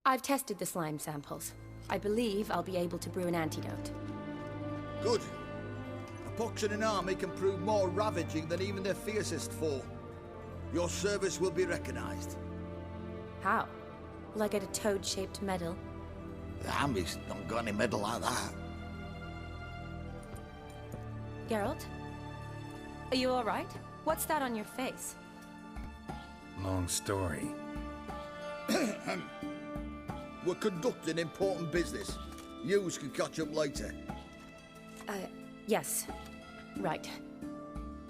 I've tested the slime samples. I believe I'll be able to brew an antidote. Good. A pox in an army can prove more ravaging than even their fiercest foe. Your service will be recognized. How? Will I get a toad-shaped medal? The army's not got any medal like that. Geralt? Are you alright? What's that on your face? Long story. We're conducting important business. Yous can catch up later. Yes. Right.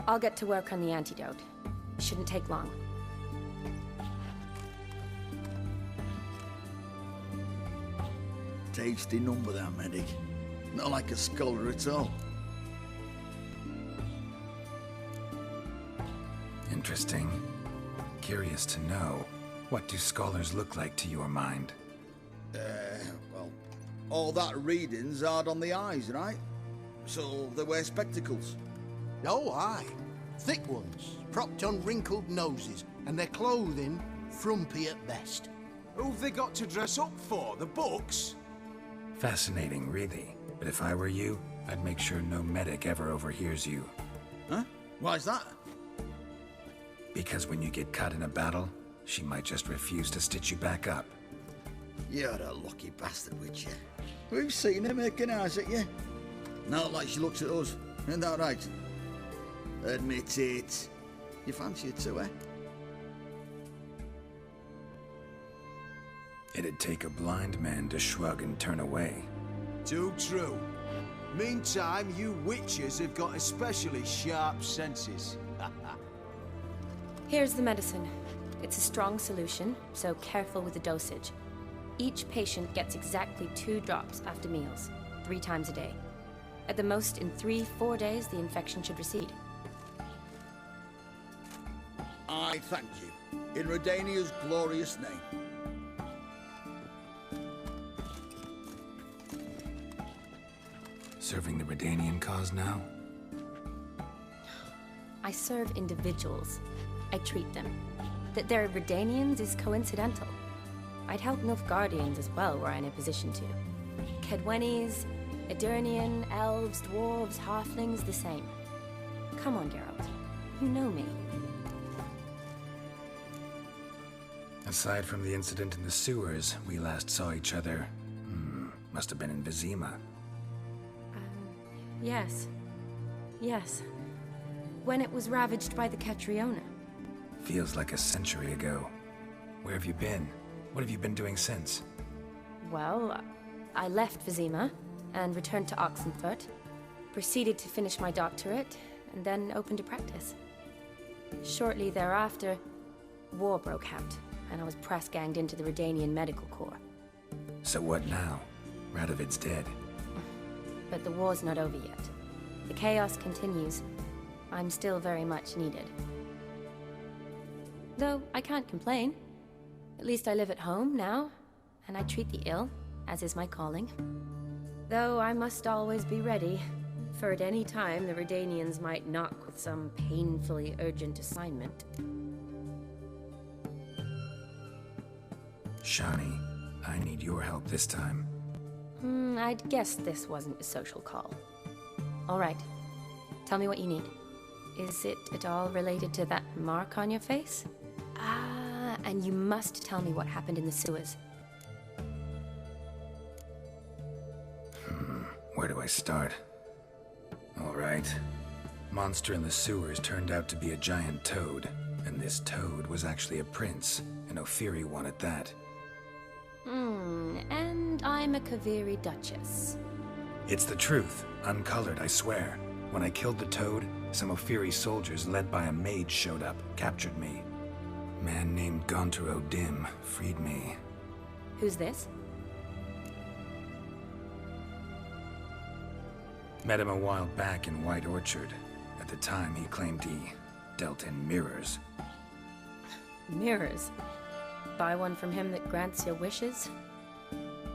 I'll get to work on the antidote. Shouldn't take long. Tasty number, that medic. Not like a scholar at all. Interesting. Curious to know, what do scholars look like to your mind? Well, all that reading's hard on the eyes, right? So they wear spectacles. Oh, aye. Thick ones, propped on wrinkled noses, and their clothing frumpy at best. Who've they got to dress up for? The books? Fascinating, really. But if I were you, I'd make sure no medic ever overhears you. Huh? Why's that? Because when you get cut in a battle, she might just refuse to stitch you back up. You're a lucky bastard, Witcher. We've seen her making eyes at you. Not like she looks at us. Isn't that right? Admit it. You fancy her too, eh? It'd take a blind man to shrug and turn away. Too true. Meantime, you witches have got especially sharp senses. Here's the medicine. It's a strong solution, so careful with the dosage. Each patient gets exactly 2 drops after meals, 3 times a day. At the most, in 3-4 days, the infection should recede. I thank you. In Redania's glorious name. Serving the Redanian cause now? I serve individuals. I treat them. That they're Redanians is coincidental. I'd help Nilfgaardians as well, were I in a position to. Kedwenis, Edirnian, elves, dwarves, halflings, the same. Come on, Geralt. You know me. Aside from the incident in the sewers, we last saw each other... must have been in Vizima. Yes. Yes. When it was ravaged by the Catriona. Feels like a century ago. Where have you been? What have you been doing since? Well, I left Vizima and returned to Oxenfurt, proceeded to finish my doctorate, and then opened a practice. Shortly thereafter, war broke out, and I was press-ganged into the Redanian Medical Corps. So what now? Radovid's dead. But the war's not over yet. The chaos continues. I'm still very much needed. Though I can't complain. At least I live at home now, and I treat the ill, as is my calling. Though I must always be ready, for at any time the Redanians might knock with some painfully urgent assignment. Shani, I need your help this time. I'd guess this wasn't a social call. All right. Tell me what you need. Is it at all related to that mark on your face? Ah, and you must tell me what happened in the sewers. Where do I start? All right. Monster in the sewers turned out to be a giant toad, and this toad was actually a prince, an Ophiri one at that. And I'm a Kaviri Duchess. It's the truth, uncolored, I swear. When I killed the toad, some Ophiri soldiers led by a mage showed up, captured me. Man named Gaunter O'Dim freed me. Who's this? Met him a while back in White Orchard. At the time, he claimed he dealt in mirrors. Mirrors. buy one from him that grants your wishes?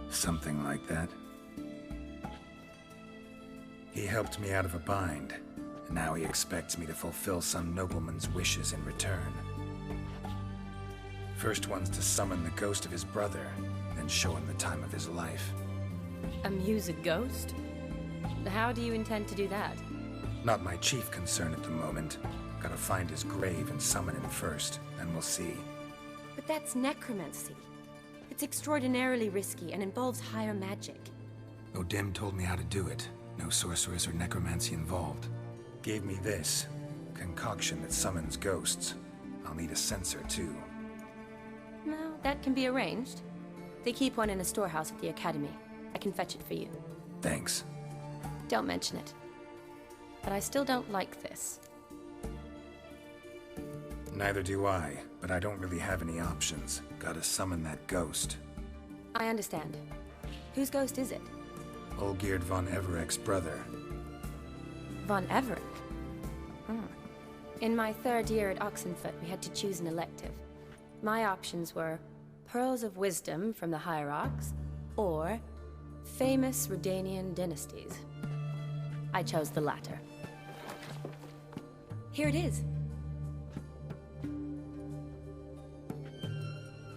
Something like that. He helped me out of a bind, and now he expects me to fulfill some nobleman's wishes in return. First one's to summon the ghost of his brother, then show him the time of his life. Amuse a ghost? How do you intend to do that? Not my chief concern at the moment. Gotta find his grave and summon him first, then we'll see. But that's necromancy. It's extraordinarily risky and involves higher magic. O'Dim told me how to do it. No sorceress or necromancy involved. Gave me this concoction that summons ghosts. I'll need a censer too. Well, that can be arranged. They keep one in a storehouse at the Academy. I can fetch it for you. Thanks. Don't mention it. But I still don't like this. Neither do I, but I don't really have any options. Gotta summon that ghost. I understand. Whose ghost is it? Olgierd von Everek's brother. Von Everek? In my third year at Oxenfoot, we had to choose an elective. My options were Pearls of Wisdom from the Hierarchs, or Famous Redanian Dynasties. I chose the latter. Here it is.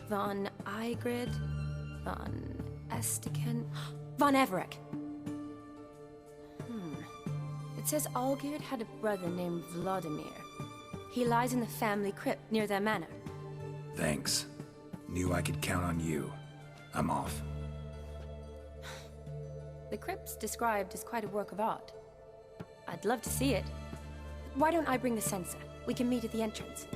Von Igrid, von Estiken, von Everek. It says Olgierd had a brother named Vladimir. He lies in the family crypt near their manor. Thanks. Knew I could count on you. I'm off. The crypt's described as quite a work of art. I'd love to see it. Why don't I bring the censer? We can meet at the entrance.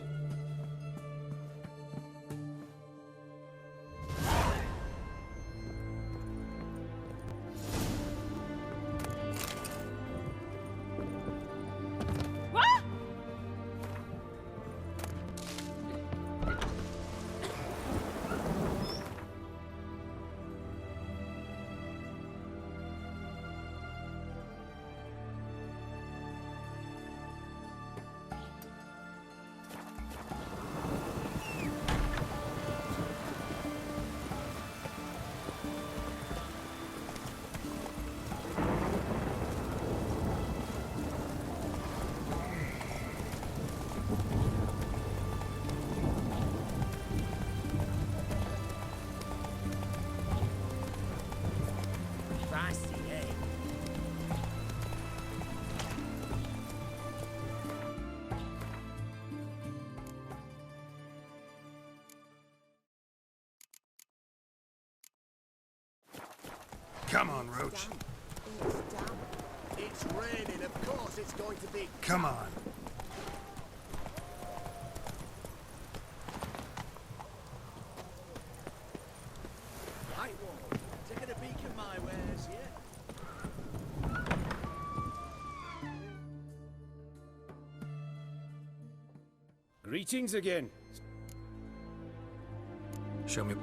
Come on, Roach. It's raining, of course it's going to be. Come on. Right one. Taking a peek at my wares, yeah? Greetings again. Show me.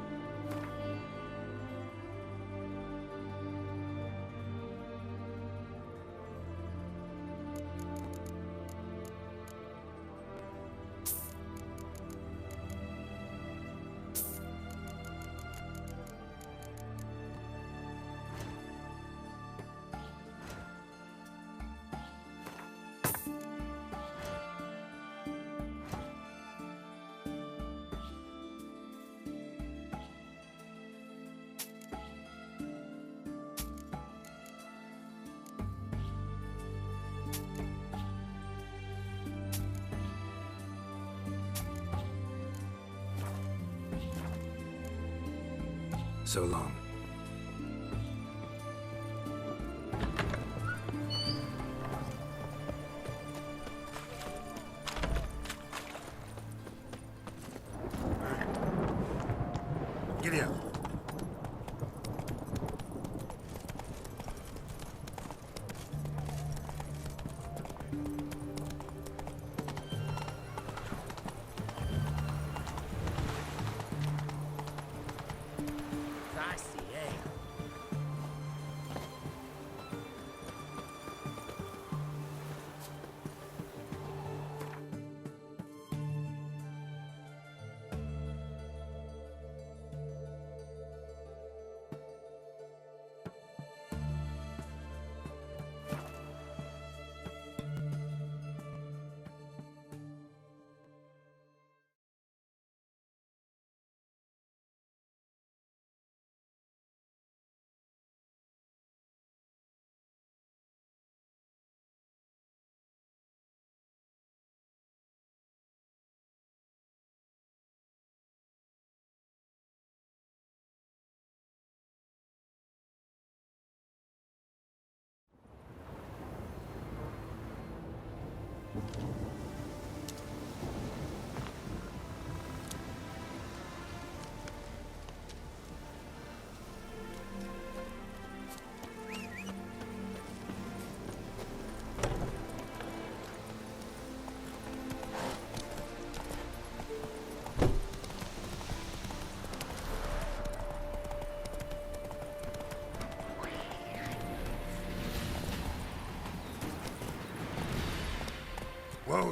So long. Giddy up.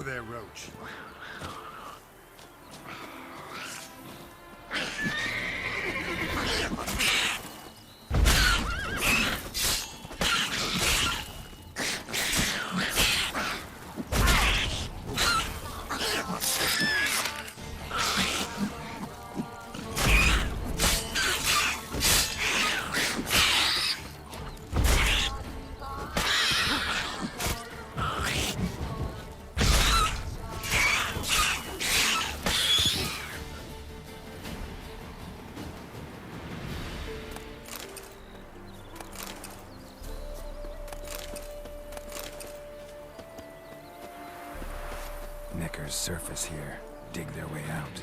there, Roach. Necker's surface here. Dig their way out.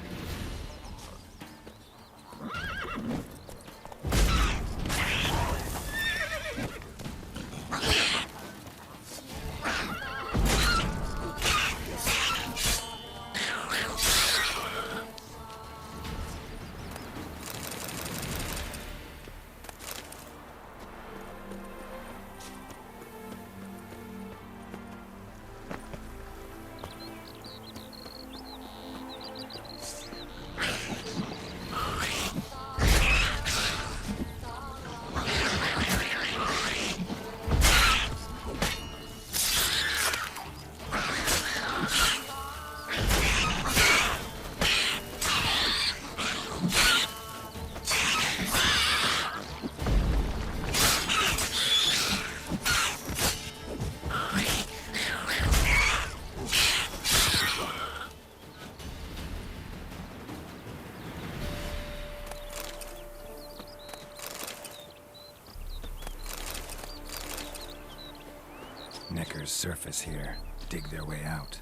Necker's surface here. Dig their way out.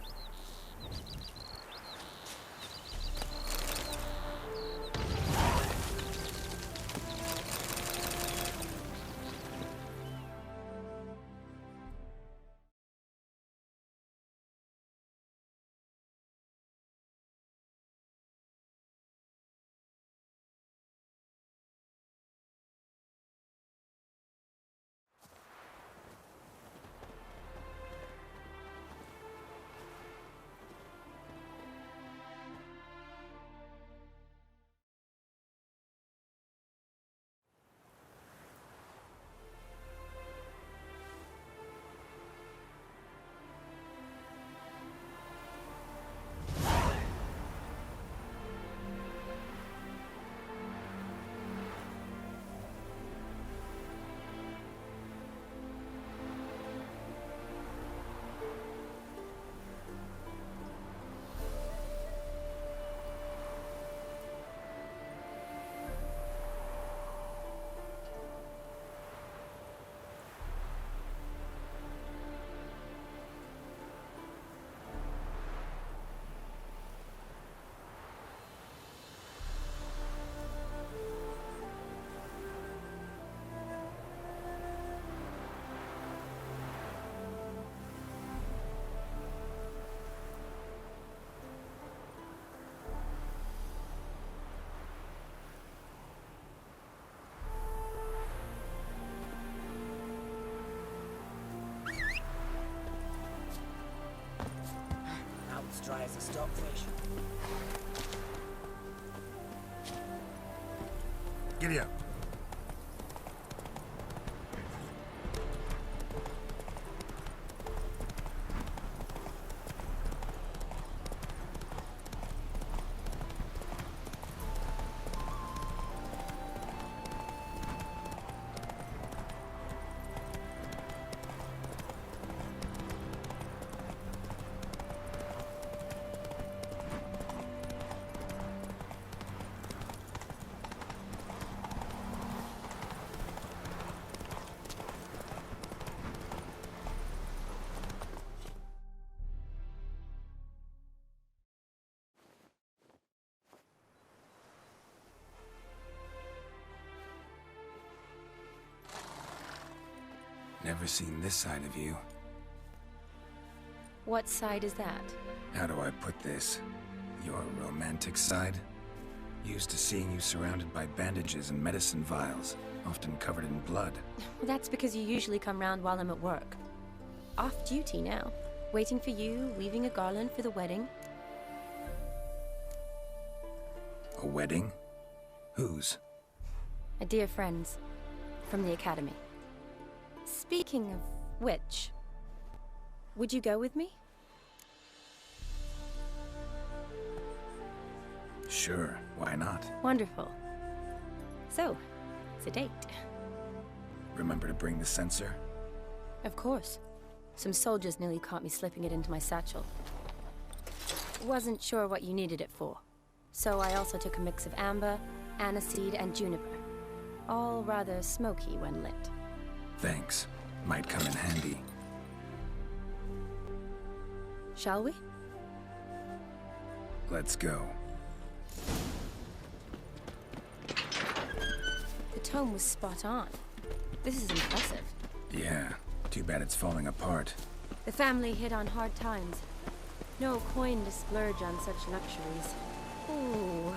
Dry as a stockfish. Giddy up. Never seen this side of you. What side is that? How do I put this? Your romantic side? Used to seeing you surrounded by bandages and medicine vials, often covered in blood. Well, that's because you usually come round while I'm at work. Off duty now. Waiting for you, weaving a garland for the wedding. A wedding? Whose? A dear friend's. From the Academy. Speaking of which, would you go with me? Sure, why not? Wonderful. So, it's a date. Remember to bring the censer? Of course. Some soldiers nearly caught me slipping it into my satchel. Wasn't sure what you needed it for. So I also took a mix of amber, aniseed, and juniper. All rather smoky when lit. Thanks. Might come in handy. Shall we? Let's go. The tome was spot on. This is impressive. Yeah, too bad it's falling apart. The family hit on hard times. No coin to splurge on such luxuries. Ooh,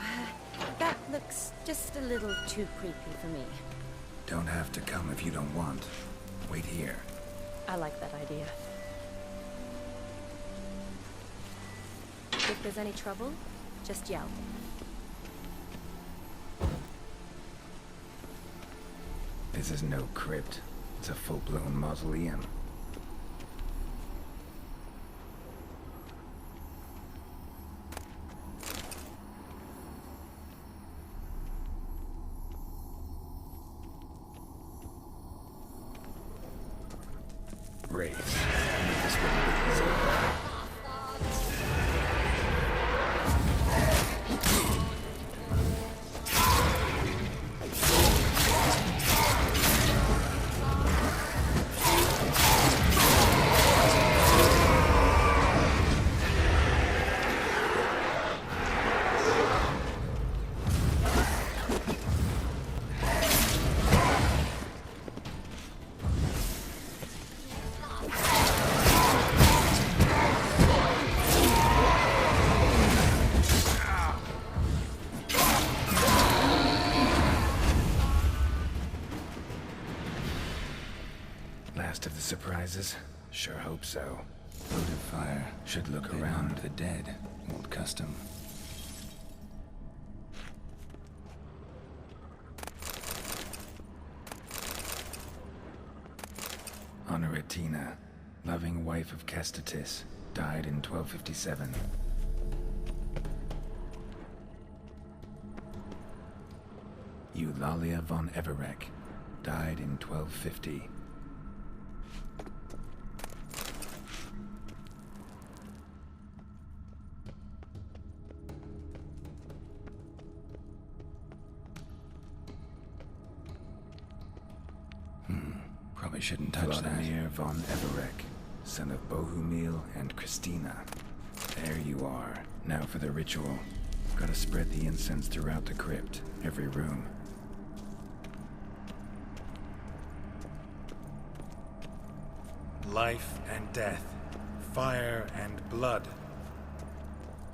that looks just a little too creepy for me. Don't have to come if you don't want. Wait here. I like that idea. If there's any trouble, just yell. This is no crypt. It's a full-blown mausoleum. Wraiths. This wouldn't be easy. Last of the surprises? Sure hope so. Votive fire should look around the dead. Old custom. Honoratina, loving wife of Kestatis, died in 1257. Eulalia von Everec, died in 1250. Probably shouldn't touch Vladimir von Everec, son of Bohumil and Christina. There you are. Now for the ritual. Gotta spread the incense throughout the crypt, every room. Life and death, fire and blood.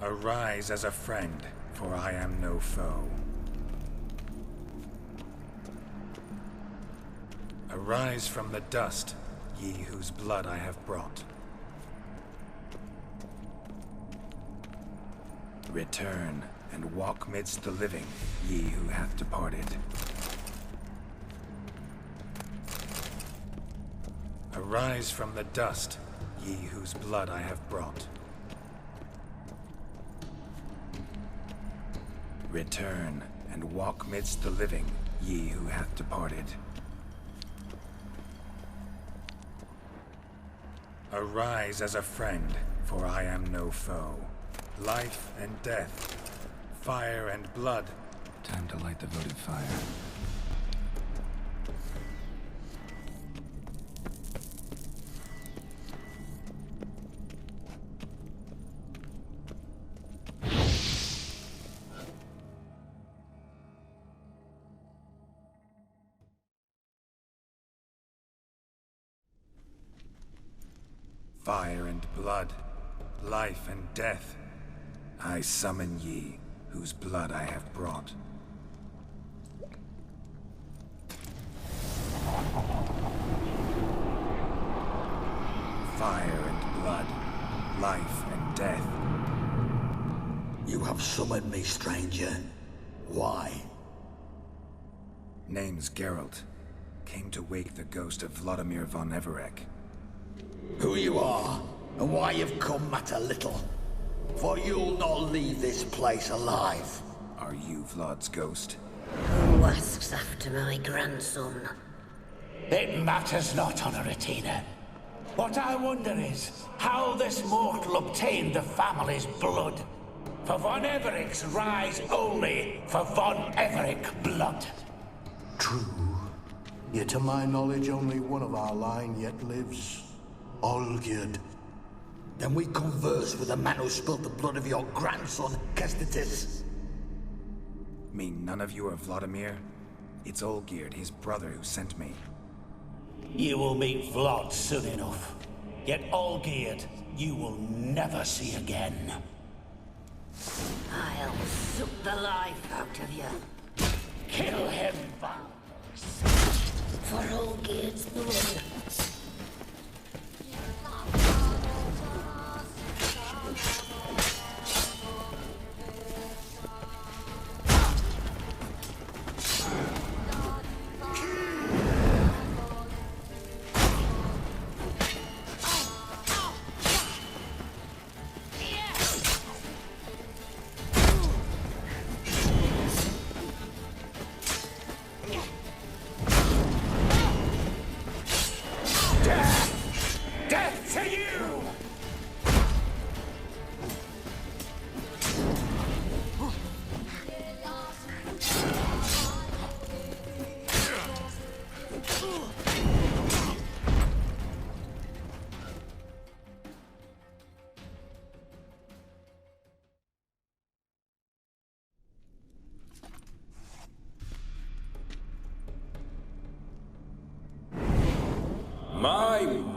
Arise as a friend, for I am no foe. Arise from the dust, ye whose blood I have brought. Return and walk midst the living, ye who hath departed. Arise from the dust, ye whose blood I have brought. Return and walk midst the living, ye who hath departed. Arise as a friend, for I am no foe. Life and death, fire and blood. Time to light the votive fire. Fire and blood, life and death, I summon ye, whose blood I have brought. Fire and blood, have summoned me, stranger. Why? Name's Geralt. Came to wake the ghost of Vladimir von Everec. Who you are, and why you've come matter little. For you'll not leave this place alive. Are you Vlad's ghost? Who asks after my grandson? It matters not, Honoratina. What I wonder is how this mortal obtained the family's blood. For von Everec's rise only for von Everec blood. True. Yet to my knowledge, only one of our line yet lives. Olgierd. Then we converse with the man who spilled the blood of your grandson, Kestetis. Mean none of you are Vladimir? It's Olgierd, his brother, who sent me. You will meet Vlad soon enough. Yet Olgierd, you will never see again. I'll suck the life out of you. Kill him, For Olgierd's blood.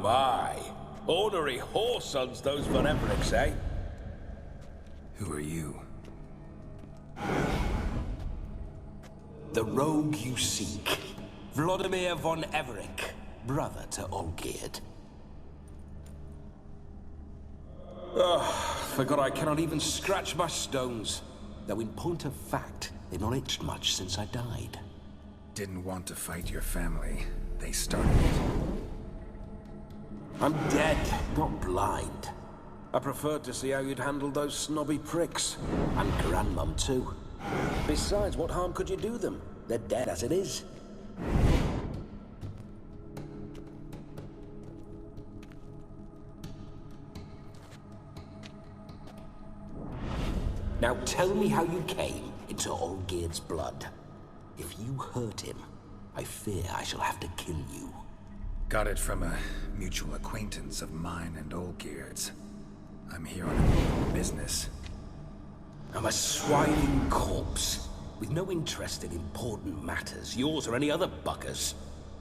My. Ornery whoresons those von Everecs, eh? Who are you? The rogue you seek. Vladimir von Everec, brother to Olgierd. Forgot I cannot even scratch my stones. Though in point of fact, they've not itched much since I died. Didn't want to fight your family. They started it. I'm dead, not blind. I preferred to see how you'd handle those snobby pricks. And Grandmum, too. Besides, what harm could you do them? They're dead as it is. Now tell me how you came into Olgierd's blood. If you hurt him, I fear I shall have to kill you. Got it from a mutual acquaintance of mine and Olgierd's. I'm here on business. I'm a swiving corpse, with no interest in important matters, yours or any other buggers.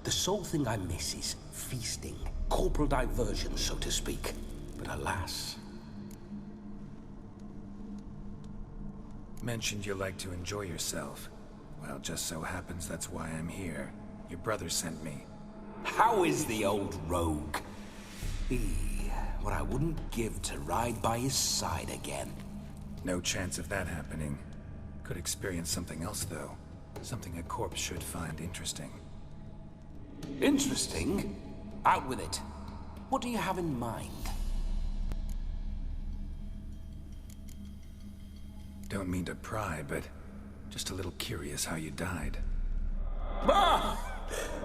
The sole thing I miss is feasting, corporal diversion, so to speak. But alas... Mentioned you like to enjoy yourself. Well, just so happens that's why I'm here. Your brother sent me. How is the old rogue? What I wouldn't give to ride by his side again. No chance of that happening. Could experience something else, though. Something a corpse should find interesting. Interesting? Out with it. What do you have in mind? Don't mean to pry, but just a little curious how you died. Ah!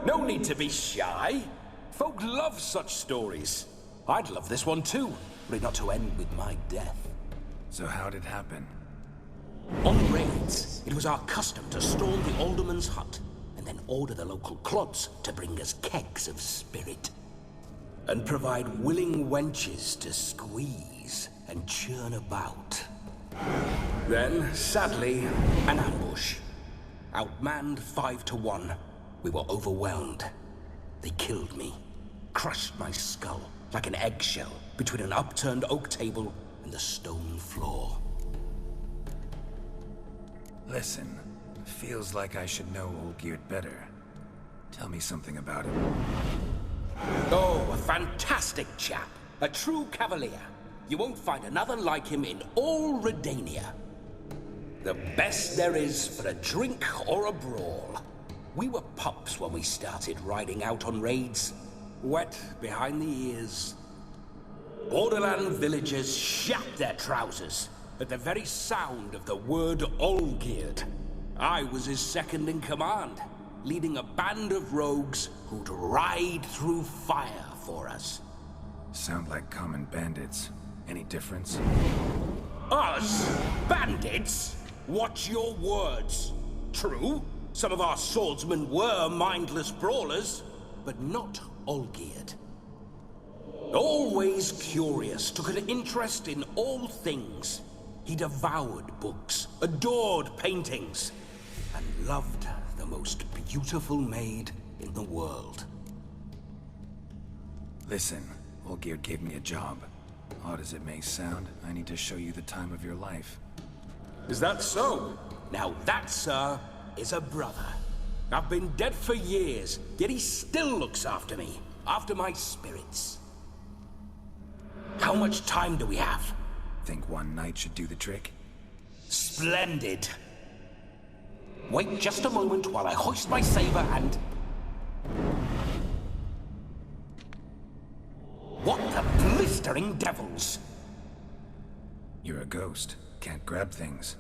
No need to be shy. Folk love such stories. I'd love this one too, but not to end with my death. So how'd it happen? On raids, it was our custom to storm the alderman's hut, and then order the local clubs to bring us kegs of spirit. And provide willing wenches to squeeze and churn about. Then, sadly, an ambush. Outmanned 5 to 1. We were overwhelmed. They killed me. Crushed my skull like an eggshell between an upturned oak table and the stone floor. Listen, feels like I should know Olgierd better. Tell me something about him. Oh, a fantastic chap. A true cavalier. You won't find another like him in all Redania. The best there is for a drink or a brawl. We were pups when we started riding out on raids. Wet behind the ears. Borderland villagers shat their trousers at the very sound of the word Olgierd. I was his second in command, leading a band of rogues who'd ride through fire for us. Sound like common bandits. Any difference? Us? Bandits? Watch your words. True, some of our swordsmen were mindless brawlers, but not Olgierd. Always curious, took an interest in all things. He devoured books, adored paintings, and loved the most beautiful maid in the world. Listen, Olgierd gave me a job. Odd as it may sound, I need to show you the time of your life. Is that so? Now that, sir, is a brother. I've been dead for years, yet he still looks after me, after my spirits. How much time do we have? Think one night should do the trick? Splendid. Wait just a moment while I hoist my saber and... What the blistering devils? You're a ghost. Can't grab things.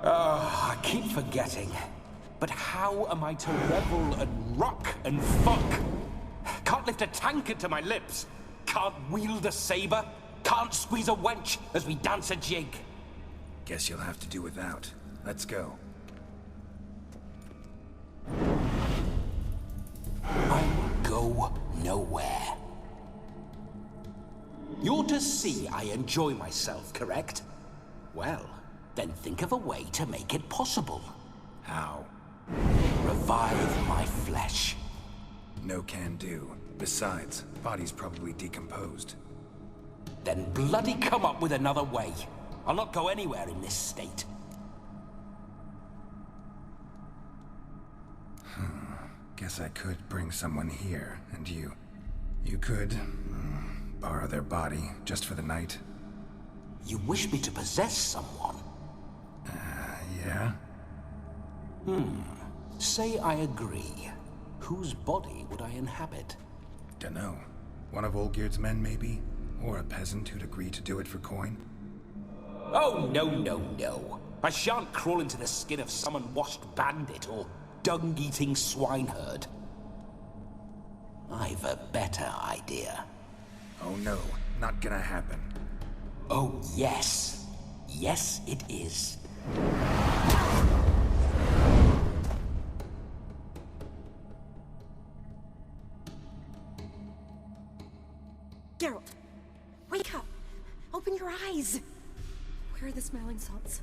I keep forgetting. But how am I to revel and rock and fuck? Can't lift a tankard to my lips. Can't wield a saber. Can't squeeze a wench as we dance a jig. Guess you'll have to do without. Let's go. I will go nowhere. You're to see I enjoy myself, correct? Well, then think of a way to make it possible. How? Revive my flesh. No can do. Besides, body's probably decomposed. Then bloody come up with another way. I'll not go anywhere in this state. Guess I could bring someone here, and you could borrow their body just for the night. You wish me to possess someone? Yeah? Say I agree. Whose body would I inhabit? Dunno. One of Olgierd's men, maybe? Or a peasant who'd agree to do it for coin? Oh, no, no, no. I shan't crawl into the skin of some unwashed bandit or dung-eating swineherd. I've a better idea. Oh no, not gonna happen. Oh, yes. Yes, it is. Geralt, wake up! Open your eyes! Where are the smelling salts?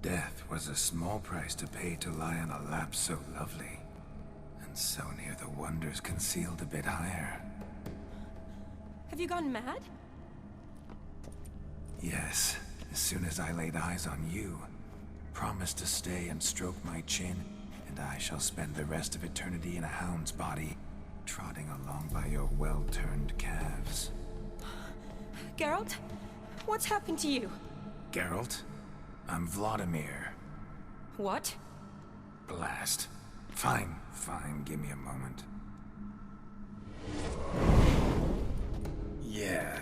Death was a small price to pay to lie on a lap so lovely, and so near the wonders concealed a bit higher. Have you gone mad? Yes, as soon as I laid eyes on you, promised to stay and stroke my chin, and I shall spend the rest of eternity in a hound's body, trotting along by your well-turned calves. Geralt? What's happened to you? Geralt? I'm Vladimir. What? Blast. Fine, give me a moment. Yeah,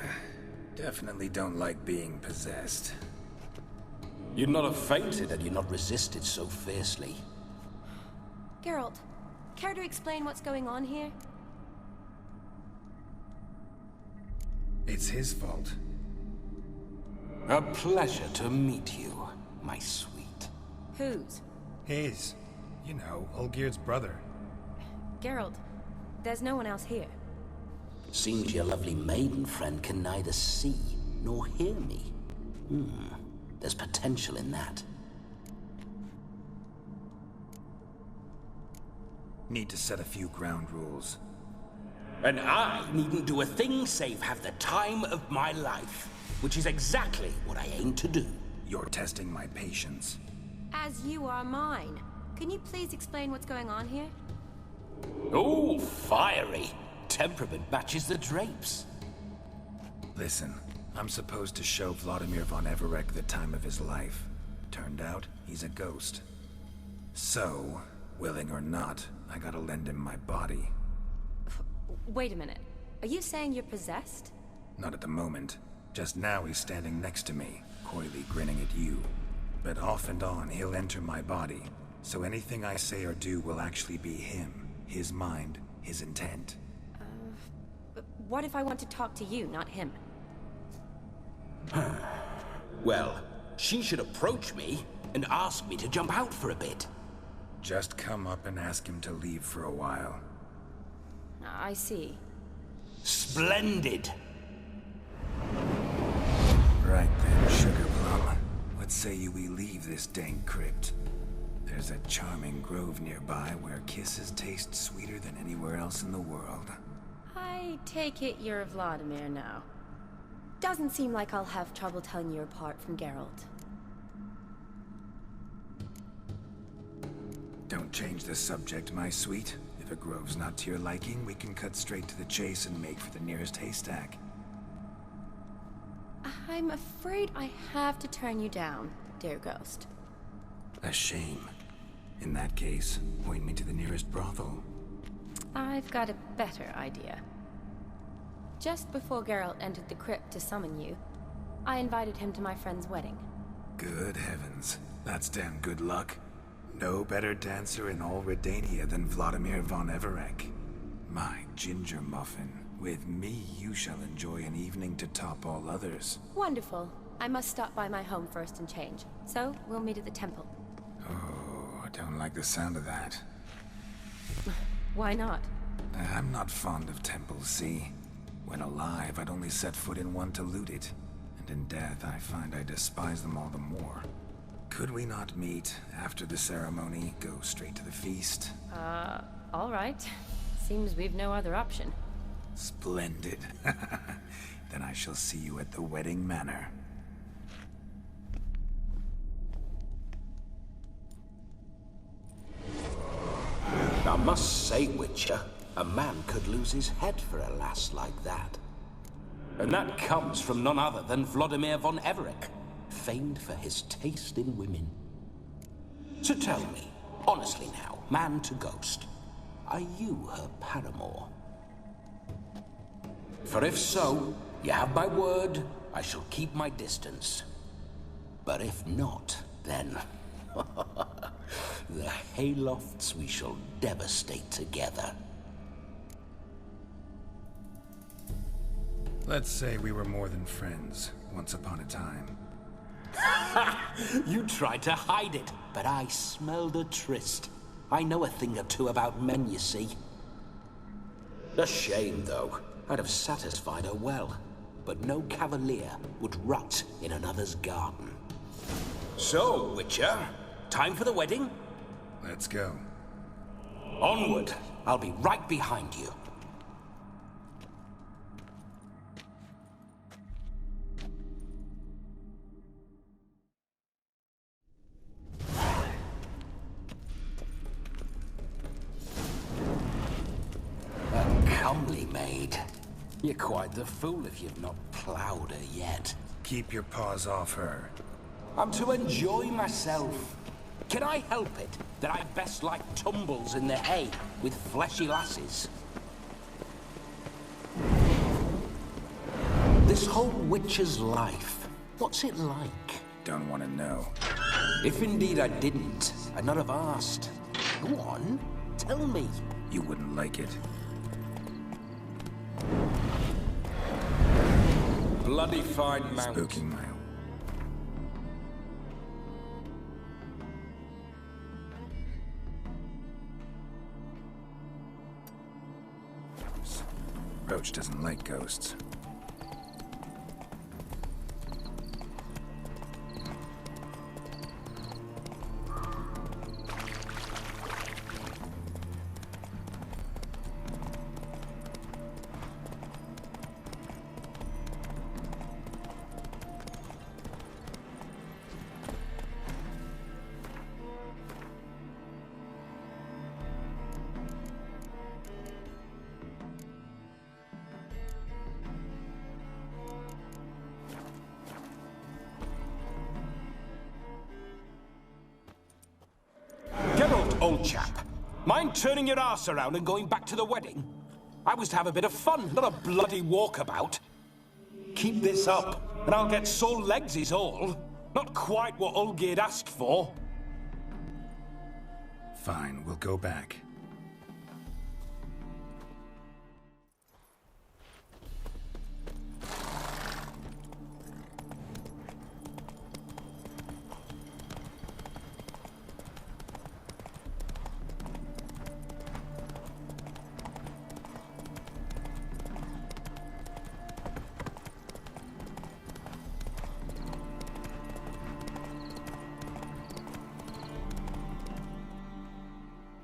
definitely don't like being possessed. You'd not have fainted had you not resisted so fiercely. Geralt, care to explain what's going on here? It's his fault. A pleasure to meet you, my sweet. Whose? His. You know, Olgierd's brother. Geralt, there's no one else here. Seems your lovely maiden friend can neither see nor hear me. There's potential in that. Need to set a few ground rules. And I needn't do a thing save have the time of my life, which is exactly what I aim to do. You're testing my patience. As you are mine. Can you please explain what's going on here? Oh, fiery. temperament matches the drapes. Listen, I'm supposed to show Vladimir von Everec the time of his life. Turned out, he's a ghost. So, willing or not, I gotta lend him my body. Wait a minute. Are you saying you're possessed? Not at the moment. Just now he's standing next to me, coyly grinning at you. But off and on, he'll enter my body. So anything I say or do will actually be him. His mind, his intent. What if I want to talk to you, not him? Well, she should approach me and ask me to jump out for a bit. Just come up and ask him to leave for a while. I see. Splendid! Right then, Sugar Plum. What say you we leave this dank crypt? There's a charming grove nearby where kisses taste sweeter than anywhere else in the world. I take it you're Vladimir now. Doesn't seem like I'll have trouble telling you apart from Geralt. Don't change the subject, my sweet. If a grove's not to your liking, we can cut straight to the chase and make for the nearest haystack. I'm afraid I have to turn you down, dear ghost. A shame. In that case, point me to the nearest brothel. I've got a better idea. Just before Geralt entered the crypt to summon you, I invited him to my friend's wedding. Good heavens. That's damn good luck. No better dancer in all Redania than Vladimir von Everec. My ginger muffin. With me, you shall enjoy an evening to top all others. Wonderful. I must stop by my home first and change. So, we'll meet at the temple. Oh, I don't like the sound of that. Why not? I'm not fond of temples, see? When alive, I'd only set foot in one to loot it. And in death, I find I despise them all the more. Could we not meet after the ceremony, go straight to the feast? All right. Seems we've no other option. Splendid. Then I shall see you at the wedding manor. I must say, Witcher, a man could lose his head for a lass like that. And that comes from none other than Vladimir von Everec, famed for his taste in women. So tell me, honestly now, man to ghost, are you her paramour? For if so, you have my word, I shall keep my distance. But if not, then... the haylofts we shall devastate together. Let's say we were more than friends, once upon a time. You tried to hide it, but I smelled a tryst. I know a thing or two about men, you see. A shame, though. I'd have satisfied her well, but no cavalier would rot in another's garden. So, Witcher, time for the wedding? Let's go. Onward! I'll be right behind you. A comely maid. You're quite the fool if you've not ploughed her yet. Keep your paws off her. I'm to enjoy myself. Can I help it that I best like tumbles in the hay with fleshy lasses? This whole witcher's life, what's it like? Don't want to know. If indeed I didn't, I'd not have asked. Go on, tell me. You wouldn't like it. Bloody fine mount. Spooking my... Roach doesn't like ghosts. old chap. Mind turning your arse around and going back to the wedding? I was to have a bit of fun, not a bloody walkabout. Keep this up, and I'll get sore legs is all. Not quite what Olgierd asked for. Fine, we'll go back.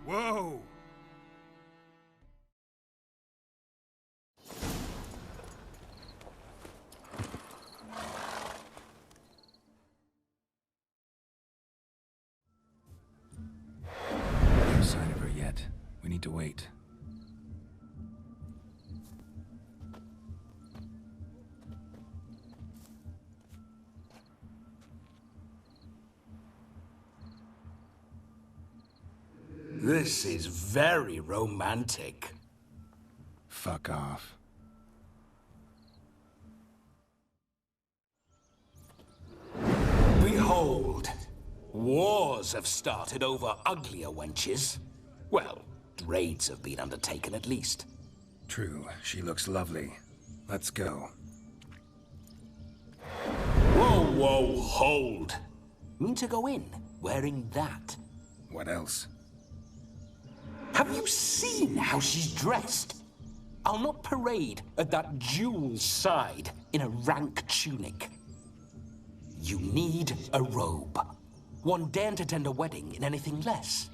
Whoa! No sign of her yet. We need to wait. This is very romantic. Fuck off. Behold, wars have started over uglier wenches. Well, raids have been undertaken at least. True, she looks lovely. Let's go. Whoa, whoa, hold. Mean to go in wearing that? What else? Have you seen how she's dressed? I'll not parade at that jewel's side in a rank tunic. You need a robe. One daren't attend a wedding in anything less.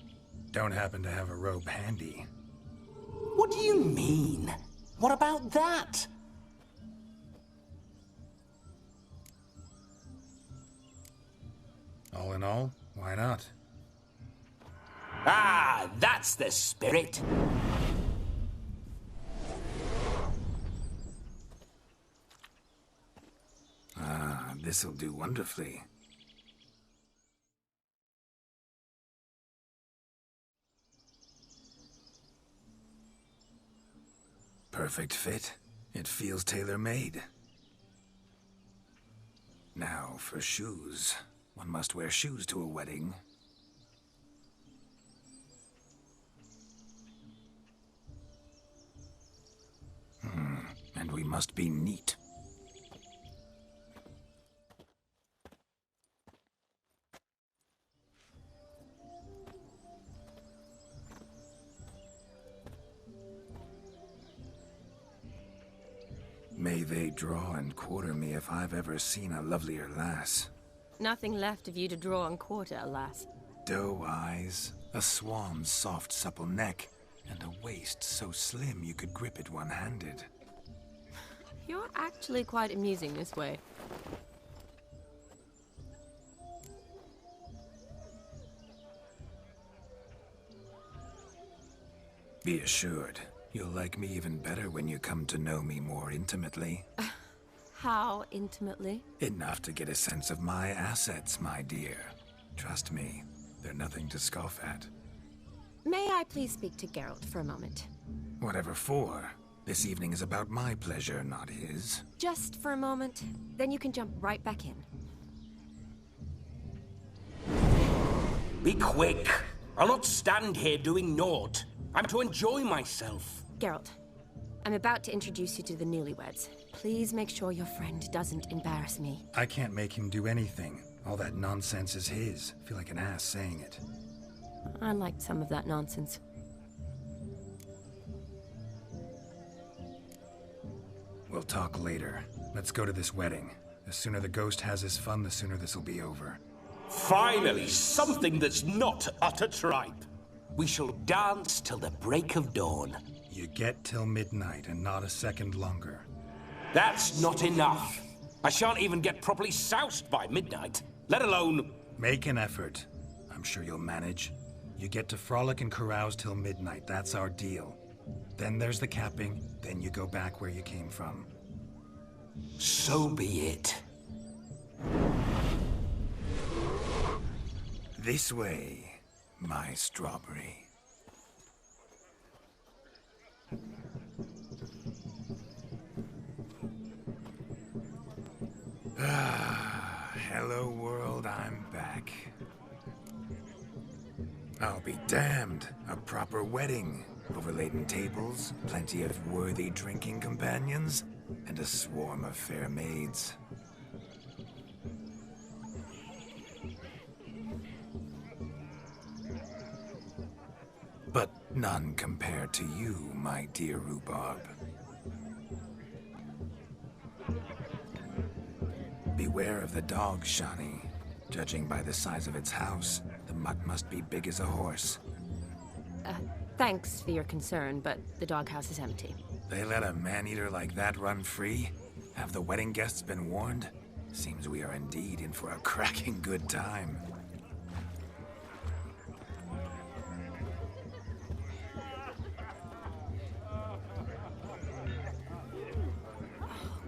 Don't happen to have a robe handy. What do you mean? What about that? All in all, why not? Ah, that's the spirit. Ah, this'll do wonderfully. Perfect fit. It feels tailor-made. Now for shoes. One must wear shoes to a wedding. And we must be neat. May they draw and quarter me if I've ever seen a lovelier lass. Nothing left of you to draw and quarter, alas. Doe eyes, a swan's soft supple neck, and a waist so slim you could grip it one-handed. You're actually quite amusing this way. Be assured, you'll like me even better when you come to know me more intimately. How intimately? Enough to get a sense of my assets, my dear. Trust me, they're nothing to scoff at. May I please speak to Geralt for a moment? Whatever for. This evening is about my pleasure, not his. Just for a moment, then you can jump right back in. Be quick. I'll not stand here doing naught. I'm to enjoy myself. Geralt, I'm about to introduce you to the newlyweds. Please make sure your friend doesn't embarrass me. I can't make him do anything. All that nonsense is his. I feel like an ass saying it. I liked some of that nonsense. We'll talk later. Let's go to this wedding. The sooner the ghost has his fun, the sooner this'll be over. Finally, something that's not utter tripe. We shall dance till the break of dawn. You get till midnight and not a second longer. That's not enough. I shan't even get properly soused by midnight, let alone... Make an effort. I'm sure you'll manage. You get to frolic and carouse till midnight. That's our deal. Then there's the capping, then you go back where you came from. So be it. This way. my strawberry. Hello world, I'm back. I'll be damned. A proper wedding. Overladen tables, plenty of worthy drinking companions, and a swarm of fair maids. But none compared to you, my dear rhubarb. Beware of the dog, Shani. Judging by the size of its house, the mutt must be big as a horse. Thanks for your concern, but the doghouse is empty. They let a man-eater like that run free? Have the wedding guests been warned? Seems we are indeed in for a cracking good time.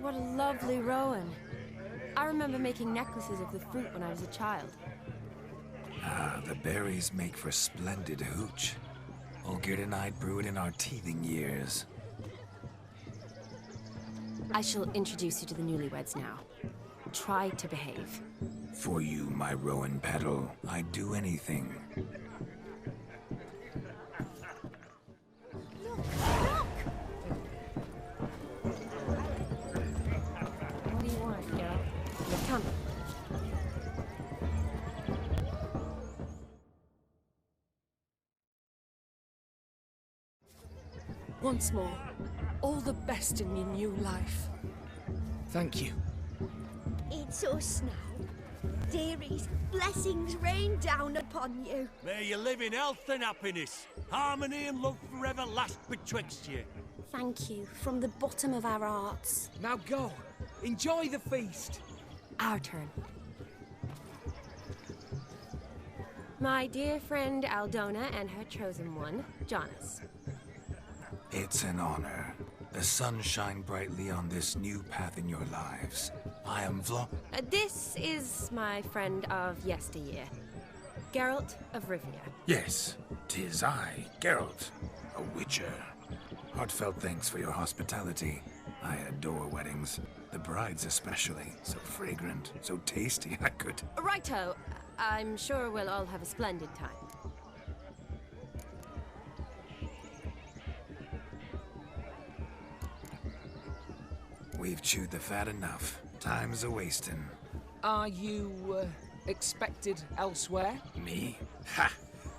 What a lovely rowan. I remember making necklaces of the fruit when I was a child. Ah, the berries make for splendid hooch. Olgierd and I brewed in our teething years. I shall introduce you to the newlyweds now. Try to behave. For you, my rowan petal, I'd do anything. What do you want, Geralt? You're coming. Once more, all the best in your new life. Thank you. It's us now. Dearies, blessings rain down upon you. May you live in health and happiness. Harmony and love forever last betwixt you. Thank you, from the bottom of our hearts. Now go. Enjoy the feast. Our turn. My dear friend Aldona and her chosen one, Jonas. It's an honor. The sun shine brightly on this new path in your lives. I am This is my friend of yesteryear, Geralt of Rivia. Yes, 'tis I, Geralt, a witcher. Heartfelt thanks for your hospitality. I adore weddings. The brides especially. So fragrant, so tasty, I could... Righto. I'm sure we'll all have a splendid time. We've chewed the fat enough. Time's a-wasting. Are you, expected elsewhere? Me? Ha!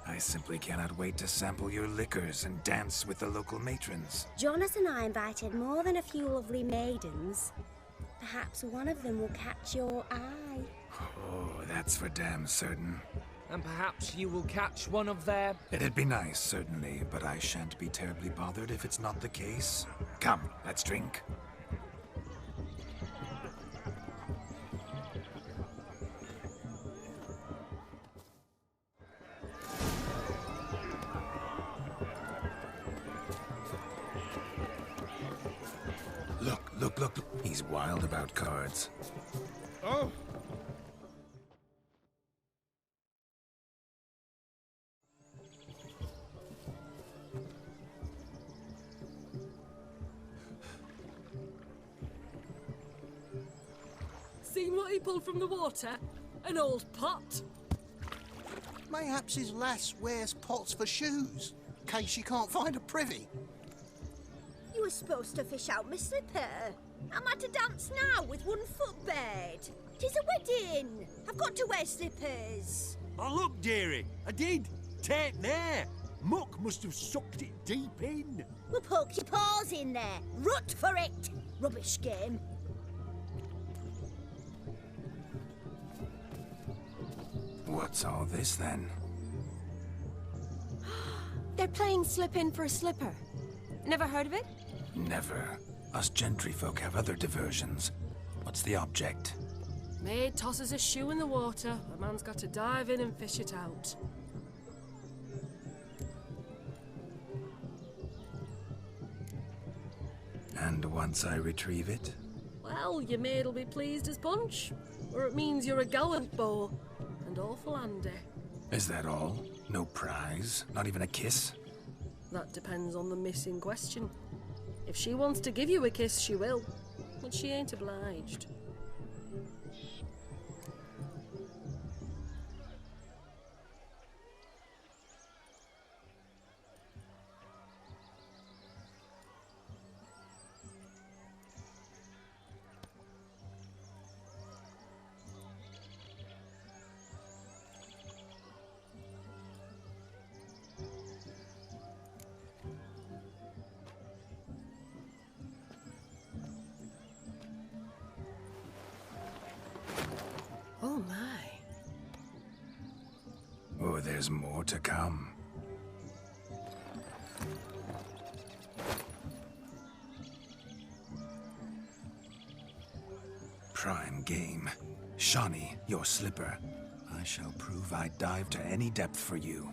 I simply cannot wait to sample your liquors and dance with the local matrons. Jonas and I invited more than a few lovely maidens. Perhaps one of them will catch your eye. Oh, that's for damn certain. And perhaps you will catch one of their... It'd be nice, certainly, but I shan't be terribly bothered if it's not the case. Come, let's drink. Look. He's wild about cards. Oh! Seen what he pulled from the water? An old pot? Mayhaps his lass wears pots for shoes, in case she can't find a privy. You were supposed to fish out my slipper. I'm at a dance now with one foot bared. 'Tis a wedding. I've got to wear slippers. Oh, look, dearie. I did. Take there. Muck must have sucked it deep in. Well, poke your paws in there. Rut for it. Rubbish game. What's all this, then? They're playing slip in for a slipper. Never heard of it? Never. Us gentry folk have other diversions. What's the object? Maid tosses a shoe in the water. A man's got to dive in and fish it out. And once I retrieve it? Well, your maid'll be pleased as punch. Or it means you're a gallant beau. And awful handy. Is that all? No prize? Not even a kiss? That depends on the miss in question. If she wants to give you a kiss, she will. But she ain't obliged. Oh my. Oh, there's more to come. Prime game. Shani, your slipper. I shall prove I'd dive to any depth for you.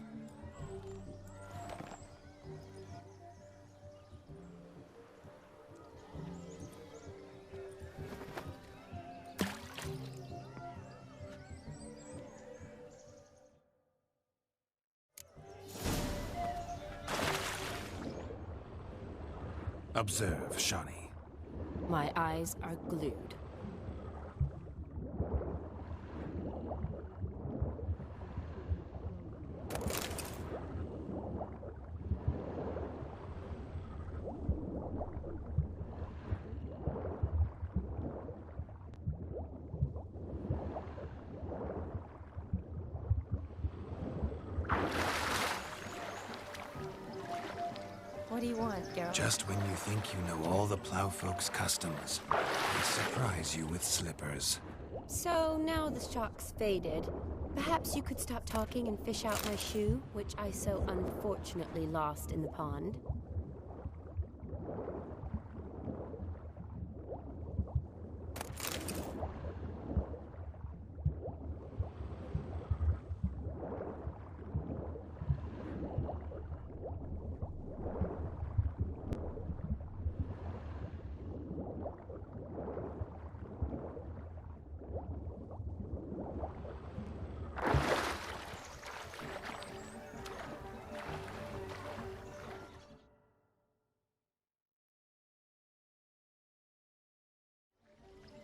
Observe, Shani. My eyes are glued. What do you want, Geralt? Just when you think you know all the Plowfolk's customs, they surprise you with slippers. So now the shock's faded. Perhaps you could stop talking and fish out my shoe, which I so unfortunately lost in the pond.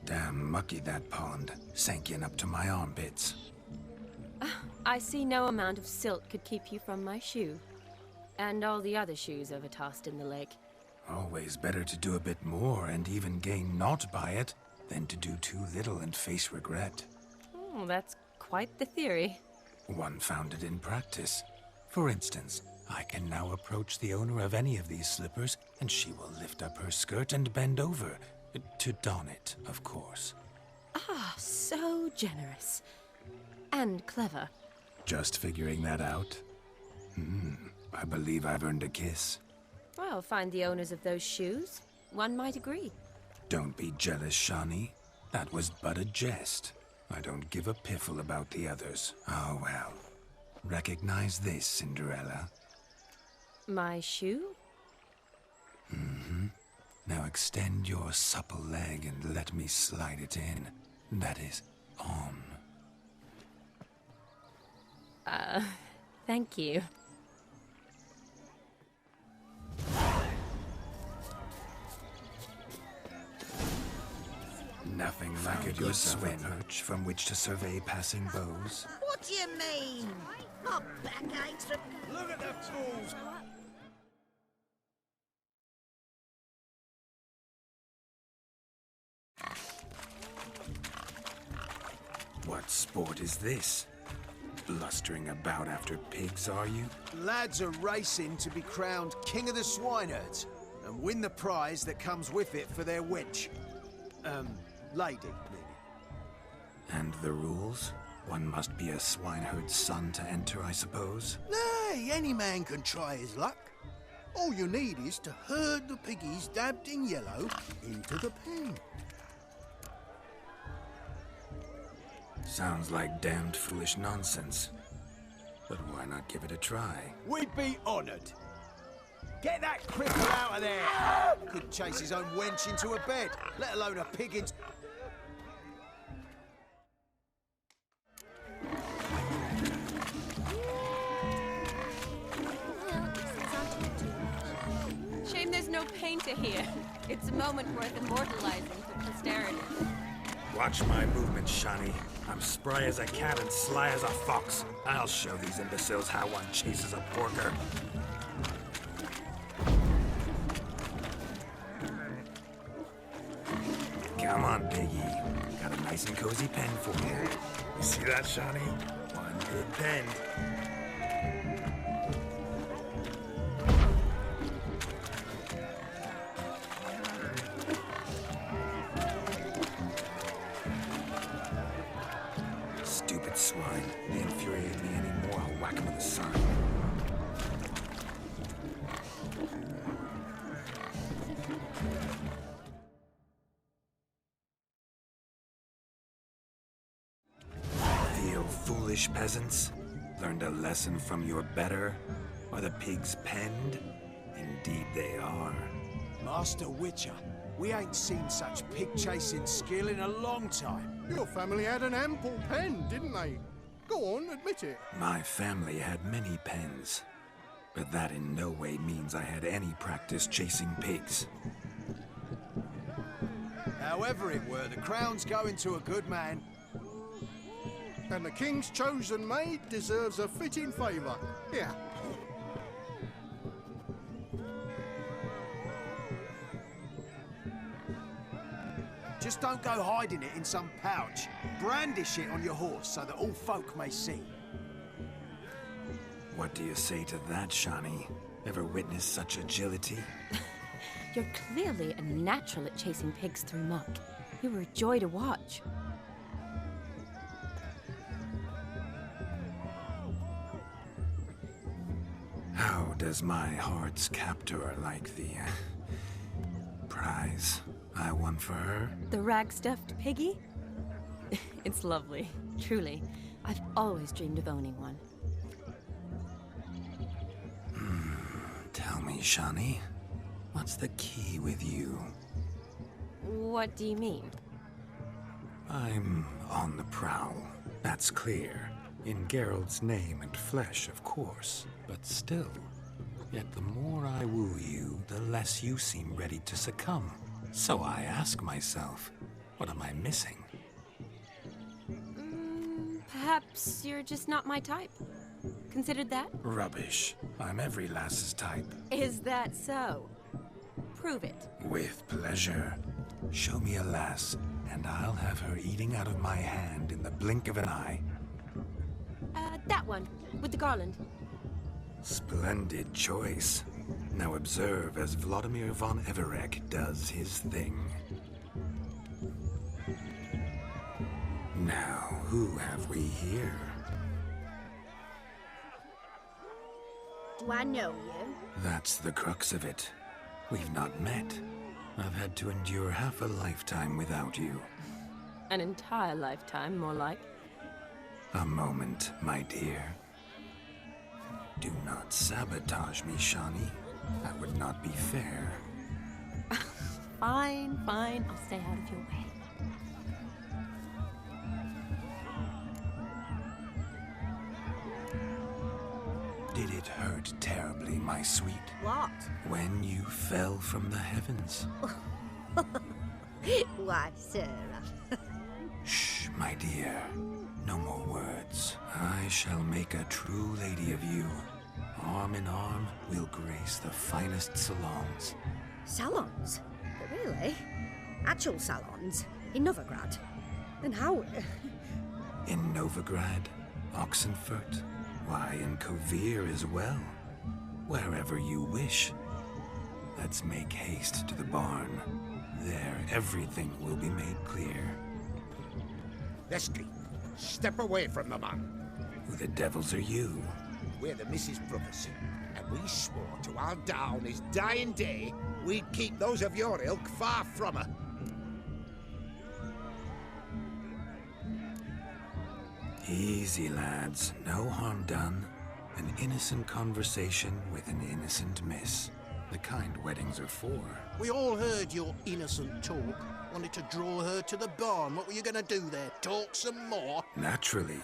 Damn mucky, that pond. Sank in up to my armpits. I see no amount of silt could keep you from my shoe. And all the other shoes overtossed in the lake. Always better to do a bit more and even gain naught by it than to do too little and face regret. Oh, that's quite the theory. One founded in practice. For instance, I can now approach the owner of any of these slippers, and she will lift up her skirt and bend over. To don it, of course. Ah, so generous. And clever. Just figuring that out? I believe I've earned a kiss. Well, find the owners of those shoes. One might agree. Don't be jealous, Shani. That was but a jest. I don't give a piffle about the others. Oh well. Recognize this, Cinderella. My shoe? Now extend your supple leg and let me slide it in. That is, on. Thank you. Nothing like a good swim perch from which to survey passing bows. What do you mean? My back aches from... Look at the fools! What sport is this? Blustering about after pigs, are you? Lads are racing to be crowned King of the Swineherds and win the prize that comes with it for their wench. Lady, really. And the rules? One must be a swineherd's son to enter, I suppose? Nay, any man can try his luck. All you need is to herd the piggies dabbed in yellow into the pen. Sounds like damned foolish nonsense. But why not give it a try? We'd be honoured. Get that cripple out of there! Couldn't chase his own wench into a bed, let alone a pig in... to hear. It's a moment worth immortalizing for posterity. Watch my movements, Shani. I'm spry as a cat and sly as a fox. I'll show these imbeciles how one chases a porker. Come on, Piggy. Got a nice and cozy pen for you. You see that, Shani? One good pen. Stupid swine. They infuriate me anymore. I'll whack 'em with a sign. Foolish peasants, learned a lesson from your better? Are the pigs penned? Indeed they are. Master Witcher, we ain't seen such pig-chasing skill in a long time. Your family had an ample pen, didn't they? Go on, admit it. My family had many pens, but that in no way means I had any practice chasing pigs. However it were, the crown's going to a good man. And the king's chosen maid deserves a fitting favour. Here. Just don't go hiding it in some pouch. Brandish it on your horse so that all folk may see. What do you say to that, Shani? Ever witnessed such agility? You're clearly a natural at chasing pigs through muck. You were a joy to watch. How does my heart's captor like the prize I won for her? The rag-stuffed piggy? It's lovely, truly. I've always dreamed of owning one. Tell me, Shani, what's the key with you? What do you mean? I'm on the prowl, that's clear. In Geralt's name and flesh, of course. But still, yet the more I woo you, the less you seem ready to succumb. So I ask myself, what am I missing? Perhaps you're just not my type. Considered that? Rubbish. I'm every lass's type. Is that so? Prove it. With pleasure. Show me a lass, and I'll have her eating out of my hand in the blink of an eye. That one, with the garland. Splendid choice. Now observe as Vladimir von Everec does his thing. Now, who have we here? Do I know you? That's the crux of it. We've not met. I've had to endure half a lifetime without you. An entire lifetime, more like. A moment, my dear. Do not sabotage me, Shani. That would not be fair. Fine, fine. I'll stay out of your way. Did it hurt terribly, my sweet? What? When you fell from the heavens? Why, Sarah. Shh, my dear. No more words. I shall make a true lady of you. Arm in arm, we'll grace the finest salons. Salons? Really? Actual salons? In Novigrad? And how? In Novigrad, Oxenfurt, why, in Kovir as well. Wherever you wish. Let's make haste to the barn. There, everything will be made clear. Leslie, step away from the man. Who the devils are you? We're the Mrs. Brothers, and we swore to our down his dying day we'd keep those of your ilk far from her. Easy, lads. No harm done. An innocent conversation with an innocent miss. The kind weddings are for. We all heard your innocent talk. Wanted to draw her to the barn. What were you gonna do there? Talk some more? Naturally.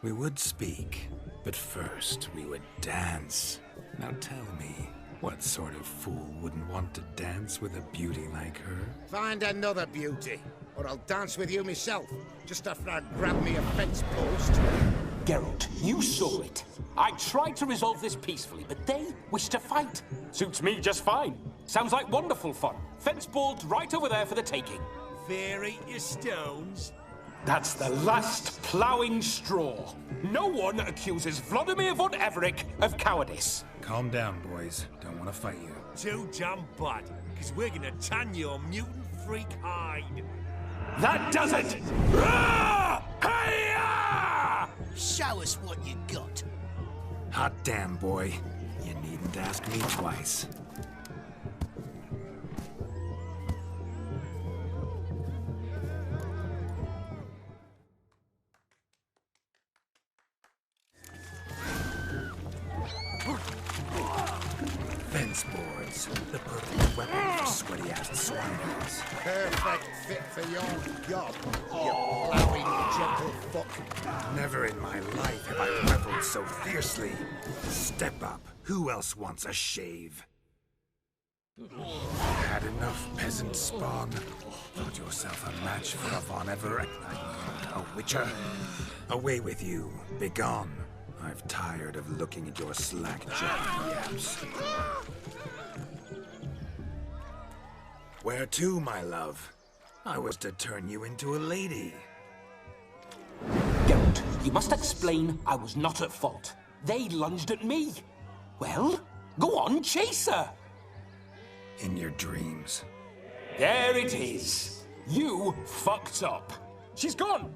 We would speak. But first, we would dance. Now tell me, What sort of fool wouldn't want to dance with a beauty like her? Find another beauty, or I'll dance with you myself, just after I grab me a fence post. Geralt, you saw it. I tried to resolve this peacefully, but they wish to fight. Suits me just fine. Sounds like wonderful fun. Fence balls right over there for the taking. Fair eat your stones. That's the last ploughing straw. No one accuses Vladimir von Everec of cowardice. Calm down, boys. Don't want to fight you. Too damn bad, because we're gonna tan your mutant freak hide. That does it! Rah! Hi-ya! Show us what you got. Hot damn, boy. You needn't ask me twice. Fence boards. The perfect weapon for sweaty-ass swinehorns. Perfect fit for your job, you ploughing gentle fuck. Never in my life have I reveled so fiercely. Step up. Who else wants a shave? Had enough, peasant spawn. Thought yourself a match for a Von Everett. A witcher. Away with you. Begone. I've tired of looking at your slack-jawed yaps. Where to, my love? I was to turn you into a lady. Geralt, you must explain I was not at fault. They lunged at me. Well, go on, chase her. In your dreams. There it is. You fucked up. She's gone.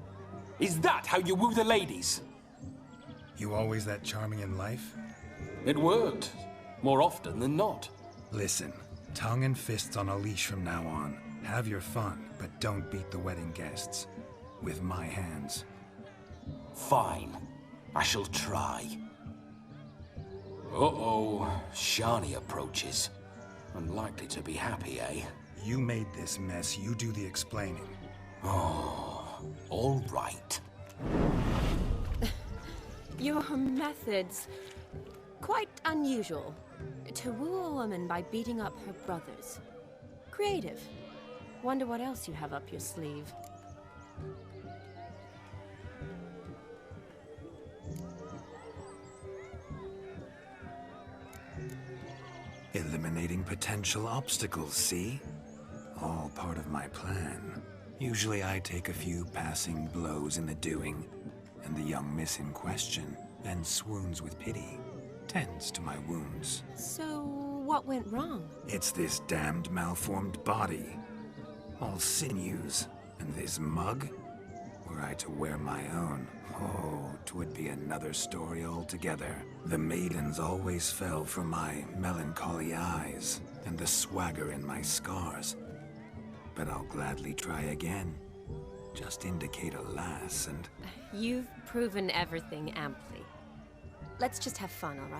Is that how you woo the ladies? You always that charming in life? It worked. More often than not. Listen, tongue and fists on a leash from now on. Have your fun, but don't beat the wedding guests. With my hands. Fine. I shall try. Uh-oh. Shani approaches. Unlikely to be happy, eh? You made this mess. You do the explaining. Oh, all right. Your methods... quite unusual. To woo a woman by beating up her brothers. Creative. Wonder what else you have up your sleeve. Eliminating potential obstacles, see? All part of my plan. Usually I take a few passing blows in the doing, and the young miss in question then swoons with pity, tends to my wounds. So, what went wrong? It's this damned malformed body. All sinews, and this mug? Were I to wear my own, oh, 'twould be another story altogether. The maidens always fell for my melancholy eyes, and the swagger in my scars. But I'll gladly try again. Just indicate a lass and... You've proven everything amply. Let's just have fun, all right?